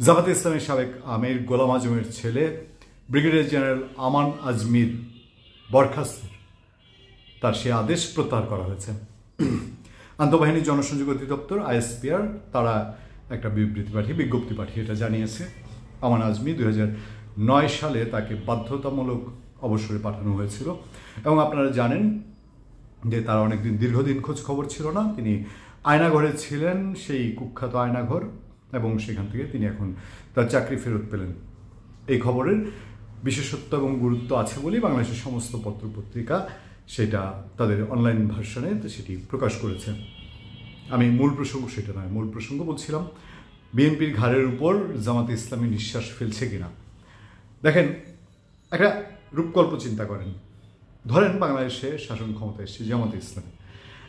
জামাতে ইসলামের সাবেক আমির গোলাম আজমের ছেলে ব্রিগেডিয়ার জেনারেল আমান আজমির বরখাস্তের তার সে আদেশ প্রত্যাহার করা হয়েছে। আন্তঃবাহিনী জনসংযোগ অধিদপ্তর আইএসপিআর তারা একটা বিজ্ঞপ্তি পাঠিয়ে এটা জানিয়েছে। আমান আজমি 2009 সালে তাকে বাধ্যতামূলক অবসরে পাঠানো হয়েছিল এবং আপনারা জানেন যে তার অনেকদিন দীর্ঘদিন খোঁজ খবর ছিল না। তিনি আয়নাঘরে ছিলেন, সেই কুখ্যাত আয়নাঘর, এবং সেখান থেকে তিনি এখন তার চাকরি ফেরত পেলেন। এই খবরের বিশেষত্ব এবং গুরুত্ব আছে বলেই বাংলাদেশের সমস্ত পত্রপত্রিকা সেটা তাদের অনলাইন ভার্সনে সেটি প্রকাশ করেছে। আমি মূল প্রসঙ্গ সেটা নয়, মূল প্রসঙ্গ বলছিলাম বিএনপির ঘাড়ের উপর জামাতে ইসলামী নিঃশ্বাস ফেলছে কিনা। দেখেন, একটা রূপকল্প চিন্তা করেন, ধরেন বাংলাদেশে শাসন ক্ষমতা এসছে জামাতে ইসলামী,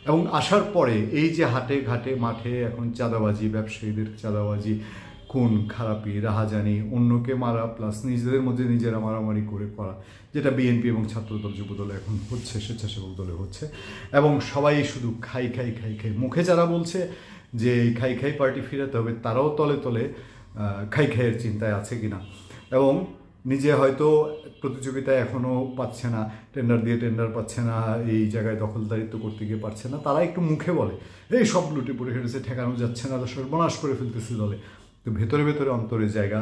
এবং আসার পরে এই যে হাটে ঘাটে মাঠে এখন চাঁদাবাজি, ব্যবসায়ীদের চাঁদাবাজি, খুন খারাপি, রাহাজানি, অন্যকে মারা প্লাস নিজেদের মধ্যে নিজেরা মারামারি করে করা, যেটা বিএনপি এবং ছাত্রদল যুবদলে এখন হচ্ছে, স্বেচ্ছাসেবক দলে হচ্ছে, এবং সবাই শুধু খাই খাই খাই খাই, মুখে যারা বলছে যে এই খাই খাই পার্টি ফিরাতে হবে, তারাও তলে তলে খাই খাইয়ের চিন্তায় আছে কিনা, এবং নিজে হয়তো প্রতিযোগিতায় এখনও পাচ্ছে না, টেন্ডার দিয়ে টেন্ডার পাচ্ছে না, এই জায়গায় দখলদারিত্ব করতে গিয়ে পারছে না, তারা একটু মুখে বলে এই সব লুটে পড়ে হেঁটেছে, ঠেকানো যাচ্ছে না, সর্বনাশ করে ফেলতেছে দলে। তো ভেতরে ভেতরে অন্তরে জায়গা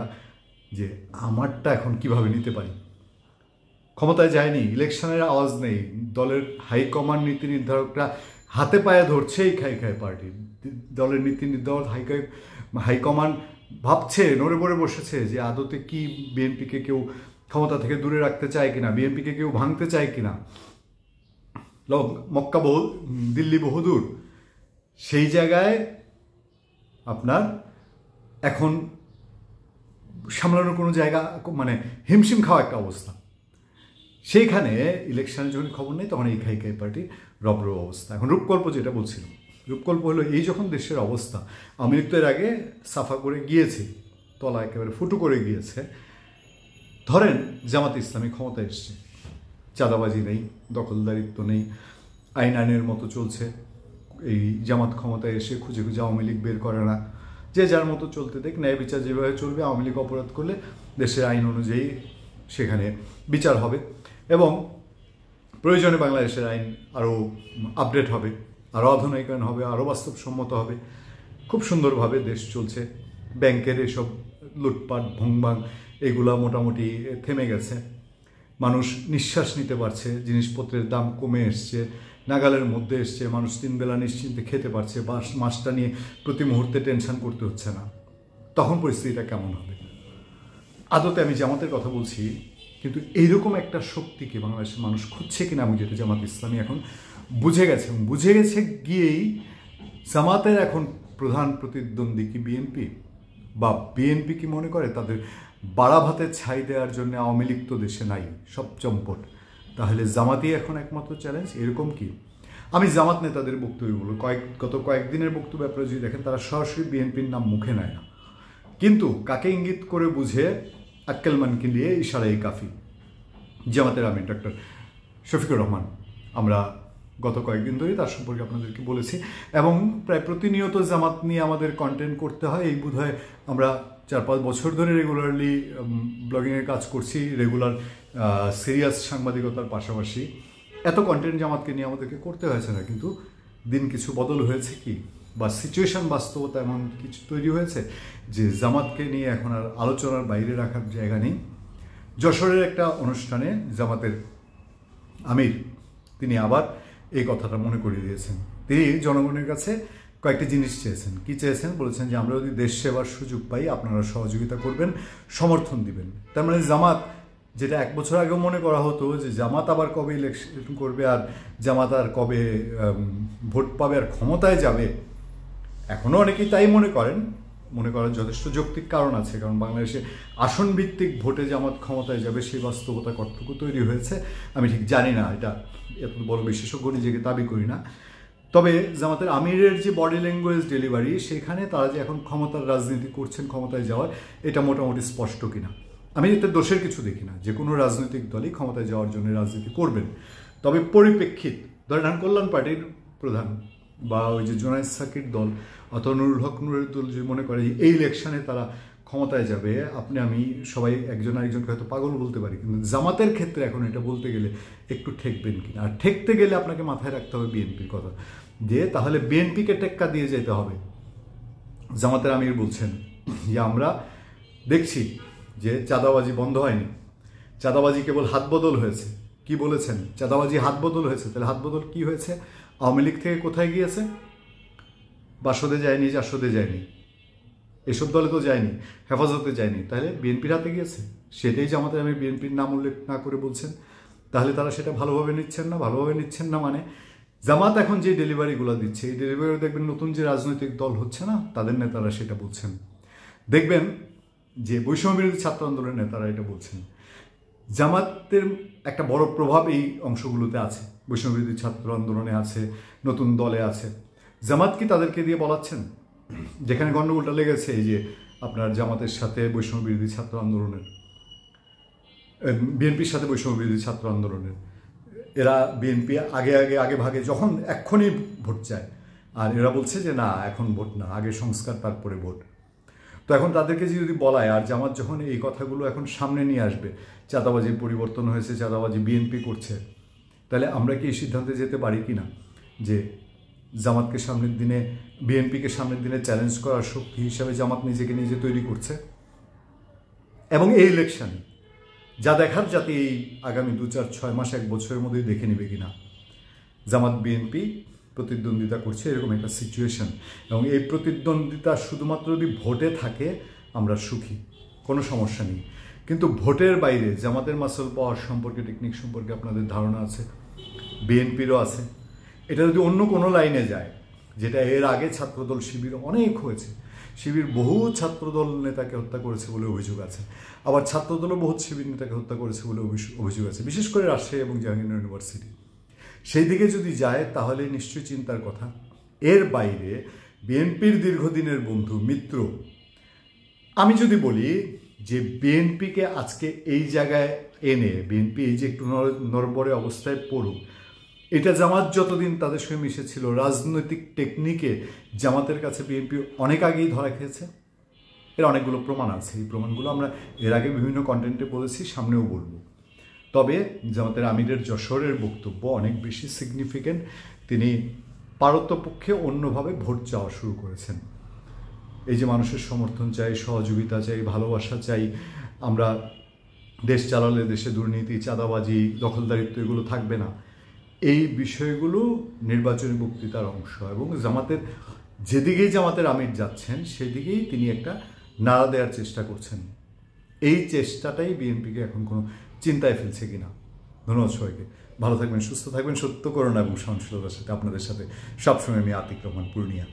যে আমারটা এখন কিভাবে নিতে পারি। ক্ষমতায় যায়নি, ইলেকশনের আওয়াজ নেই, দলের হাইকমান্ড নীতি নির্ধারকরা হাতে পায়ে ধরছে এই খাই খাই পার্টি, দলের নীতি নির্ধারক হাইকমান্ড ভাবছে, নড়ে পড়ে বসেছে যে আদতে কি বিএনপিকে কেউ ক্ষমতা থেকে দূরে রাখতে চায় কিনা, বিএনপিকে কেউ ভাঙতে চায় কিনা, মক্কা দিল্লি বহুদূর। সেই জায়গায় আপনার এখন সামলানোর কোনো জায়গা, মানে হিমশিম খাওয়া একটা অবস্থা। সেইখানে ইলেকশনের যখন খবর নেই তখন এই খাই খাই পার্টি রবরব অবস্থা। এখন রূপকল্প যেটা বলছিলাম, রূপকল্প হলো এই যখন দেশের অবস্থা, আওয়ামী লীগ তো এর আগে সাফা করে গিয়েছে, তলা একেবারে ফুটো করে গিয়েছে। ধরেন জামাতে ইসলামী ক্ষমতা এসছে, চাঁদাবাজি নেই, দখলদারিত্ব নেই, আইনের মতো চলছে, এই জামাত ক্ষমতায় এসে খুঁজে খুঁজে আওয়ামী লীগ বের করে না, যে যার মতো চলতে দেখ, ন্যায় বিচার যেভাবে চলবে, আওয়ামী লীগ অপরাধ করলে দেশের আইন অনুযায়ী সেখানে বিচার হবে, এবং প্রয়োজনে বাংলাদেশের আইন আরও আপডেট হবে, আরও আধুনিকায়ন হবে, আরও বাস্তবসম্মত হবে। খুব সুন্দরভাবে দেশ চলছে। ব্যাংকের এসব লুটপাট ভংবাং এগুলা মোটামুটি থেমে গেছে, মানুষ নিঃশ্বাস নিতে পারছে, জিনিসপত্রের দাম কমে এসছে, নাগালের মধ্যে এসছে, মানুষ 3 বেলা নিশ্চিন্তে খেতে পারছে, মাসটা নিয়ে প্রতি মুহূর্তে টেনশন করতে হচ্ছে না। তখন পরিস্থিতিটা কেমন হবে? আদতে আমি জামাতের কথা বলছি, কিন্তু এইরকম একটা শক্তিকে বাংলাদেশের মানুষ খুঁজছে কিনা, আমি যেটা জামাত ইসলামী এখন বুঝে গেছে, এবং বুঝে গেছে গিয়েই জামাতের এখন প্রধান প্রতিদ্বন্দ্বী কি বিএনপি, বা বিএনপি কি মনে করে তাদের বাড়া ভাতে ছাই দেওয়ার জন্য আওয়ামী লীগ তো দেশে নাই, সব চম্পট, তাহলে জামাতই এখন একমাত্র চ্যালেঞ্জ, এরকম কি? আমি জামাত নেতাদের বক্তব্যগুলো গত কয়েকদিনের বক্তব্য আপনারা যদি দেখেন, তারা সরাসরি বিএনপির নাম মুখে নেয় না, কিন্তু কাকে ইঙ্গিত করে বুঝে আক্কেলমানকে নিয়ে ইশারাই কাফি। জামাতের আমির ডক্টর শফিকুর রহমান, আমরা গত কয়েকদিন ধরে তার সম্পর্কে আপনাদেরকে বলেছি, এবং প্রায় প্রতিনিয়ত জামাত নিয়ে আমাদের কন্টেন্ট করতে হয়। এই বোধহয় আমরা 4-5 বছর ধরে রেগুলারলি ব্লগিংয়ের কাজ করছি, রেগুলার সিরিয়াস সাংবাদিকতার পাশাপাশি এত কন্টেন্ট জামাতকে নিয়ে আমাদেরকে করতে হয়েছে না, কিন্তু দিন কিছু বদল হয়েছে কি, বা সিচুয়েশন বাস্তবতা এমন কিছু তৈরি হয়েছে যে জামাতকে নিয়ে এখন আর আলোচনার বাইরে রাখার জায়গা নেই। যশোরের একটা অনুষ্ঠানে জামাতের আমির তিনি আবার এই কথাটা মনে করিয়ে দিয়েছেন। তিনি জনগণের কাছে কয়েকটি জিনিস চেয়েছেন। কি চেয়েছেন? বলেছেন যে আমরা যদি দেশ সেবার সুযোগ পাই আপনারা সহযোগিতা করবেন, সমর্থন দিবেন। তার মানে জামাত, যেটা 1 বছর আগেও মনে করা হতো যে জামাত আবার কবে ইলেকশন করবে আর জামাত আর কবে ভোট পাবে আর ক্ষমতায় যাবে, এখনও অনেকেই তাই মনে করেন। মনে করার যথেষ্ট যৌক্তিক কারণ আছে, কারণ বাংলাদেশে আসন ভিত্তিক ভোটে জামাত ক্ষমতায় যাবে সেই বাস্তবতা কতটুকু তৈরি হয়েছে আমি ঠিক জানি না, এটা এত বড় বিশেষজ্ঞ নিজেকে দাবি করি না। তবে জামাতের আমিরের যে বডি ল্যাঙ্গুয়েজ ডেলিভারি, সেখানে তারা যে এখন ক্ষমতার রাজনীতি করছেন, ক্ষমতায় যাওয়ার, এটা মোটামুটি স্পষ্ট কিনা। আমি এতে দোষের কিছু দেখি না, যে কোনো রাজনৈতিক দলই ক্ষমতায় যাওয়ার জন্য রাজনীতি করবেন, তবে পরিপ্রেক্ষিত, ধরেন কল্যাণ পার্টির প্রধান বা ওই যে জোনায়েদ সাকির দল অথবা নুরুল হক নুরের দল যদি মনে করে এই ইলেকশনে তারা ক্ষমতায় যাবে, আপনি আমি সবাই একজন আরেকজনকে হয়তো পাগল বলতে পারি, কিন্তু জামাতের ক্ষেত্রে এখন এটা বলতে গেলে একটু ঠেকবেন কিনা। আর ঠেকতে গেলে আপনাকে মাথায় রাখতে হবে বিএনপির কথা, যে তাহলে বিএনপিকে টেক্কা দিয়ে যেতে হবে। জামাতের আমির বলছেন যে আমরা দেখছি যে চাঁদাবাজি বন্ধ হয়নি, চাঁদাবাজি কেবল হাত বদল হয়েছে। কি বলেছেন? চাঁদাবাজি হাত বদল হয়েছে। তাহলে হাত বদল কি হয়েছে? আওয়ামী লীগ থেকে কোথায় গিয়েছে? বাসদে যায়নি, জাসদে যায়নি, এসব দলে তো যায়নি, হেফাজতে যায়নি, তাহলে বিএনপির হাতে গিয়েছে। সেটাই জামাতের আমি বিএনপির নাম উল্লেখ না করে বলছেন। তাহলে তারা সেটা ভালোভাবে নিচ্ছেন না। ভালোভাবে নিচ্ছেন না মানে জামাত এখন যে ডেলিভারিগুলো দিচ্ছে, এই ডেলিভারি দেখবেন নতুন যে রাজনৈতিক দল হচ্ছে না, তাদের নেতারা সেটা বলছেন। দেখবেন যে বৈষম্যবিরোধী ছাত্র আন্দোলনের নেতারা এটা বলছেন। জামাতের একটা বড় প্রভাব এই অংশগুলোতে আছে, বৈষম্যবিরোধী ছাত্র আন্দোলনে আছে, নতুন দলে আছে। জামাত কি তাদেরকে দিয়ে বলাচ্ছেন? যেখানে গণ্ডগোলটা লেগেছে এই যে আপনার জামাতের সাথে বৈষম্যবিরোধী ছাত্র আন্দোলনের, বিএনপির সাথে বৈষম্যবিরোধী ছাত্র আন্দোলনের, এরা বিএনপি আগে ভাগে যখন এক্ষুনি ভোট চায়, আর এরা বলছে যে না এখন ভোট না, আগে সংস্কার তারপরে ভোট। তো এখন তাদেরকে যদি বলায়, আর জামাত যখন এই কথাগুলো এখন সামনে নিয়ে আসবে, চাঁদাবাজির পরিবর্তন হয়েছে, চাঁদাবাজি বিএনপি করছে, তাহলে আমরা কি এই সিদ্ধান্তে যেতে পারি কি না যে জামাতকে সামনের দিনে, বিএনপিকে সামনের দিনে চ্যালেঞ্জ করার শক্তি হিসাবে জামাত নিজেকে নিজে তৈরি করছে? এবং এই ইলেকশনে যা দেখার, যাতে এই আগামী 2-4-6 মাস 1 বছরের মধ্যেই দেখে নেবে কিনা জামাত বিএনপি প্রতিদ্বন্দ্বিতা করছে এরকম একটা সিচুয়েশন। এবং এই প্রতিদ্বন্দ্বিতা শুধুমাত্র যদি ভোটে থাকে আমরা সুখী, কোনো সমস্যা নেই। কিন্তু ভোটের বাইরে জামাতের মাসল পাওয়ার সম্পর্কে, টেকনিক সম্পর্কে আপনাদের ধারণা আছে, বিএনপিরও আছে। এটা যদি অন্য কোনো লাইনে যায়, যেটা এর আগে ছাত্রদল শিবির অনেক হয়েছে, শিবির বহু ছাত্রদল নেতাকে হত্যা করেছে বলে অভিযোগ আছে, আবার ছাত্রদলও বহু শিবির নেতাকে হত্যা করেছে বলে অভিযোগ আছে, বিশেষ করে রাজশাহী এবং জাহাঙ্গীরনগর ইউনিভার্সিটি। সেই দিকে যদি যায় তাহলে নিশ্চয়ই চিন্তার কথা। এর বাইরে বিএনপির দীর্ঘদিনের বন্ধু মিত্র, আমি যদি বলি যে বিএনপিকে আজকে এই জায়গায় এনে, বিএনপি এই যে একটু নড়বড়ে অবস্থায় পড়ুক, এটা জামাত যতদিন তাদের সঙ্গে মিশেছিল, রাজনৈতিক টেকনিকে জামাতের কাছে বিএনপি অনেক আগেই ধরা খেয়েছে। এর অনেকগুলো প্রমাণ আছে, এই প্রমাণগুলো আমরা এর আগে বিভিন্ন কন্টেন্টে বলেছি, সামনেও বলবো। তবে জামাতের আমিরের যশোরের বক্তব্য অনেক বেশি সিগনিফিক্যান্ট। তিনি পারতপক্ষে অন্যভাবে ভোট চাওয়া শুরু করেছেন। এই যে মানুষের সমর্থন চাই, সহযোগিতা চাই, ভালোবাসা চাই, আমরা দেশ চালালে দেশে দুর্নীতি, চাঁদাবাজি, দখলদারিত্ব এগুলো থাকবে না, এই বিষয়গুলো নির্বাচনী বক্তৃতার অংশ। এবং জামাতের যেদিকেই জামাতের আমির যাচ্ছেন সেদিকেই তিনি একটা নাড়া দেওয়ার চেষ্টা করছেন। এই চেষ্টাটাই বিএনপিকে এখন কোনো চিন্তায় ফেলছে কিনা। ধন্যবাদ সবাইকে, ভালো থাকবেন, সুস্থ থাকবেন, সত্য করুণা এবং সহনশীলতার সাথে আপনাদের সাথে সবসময় আমি আতিক রহমান, পূর্ণিয়া।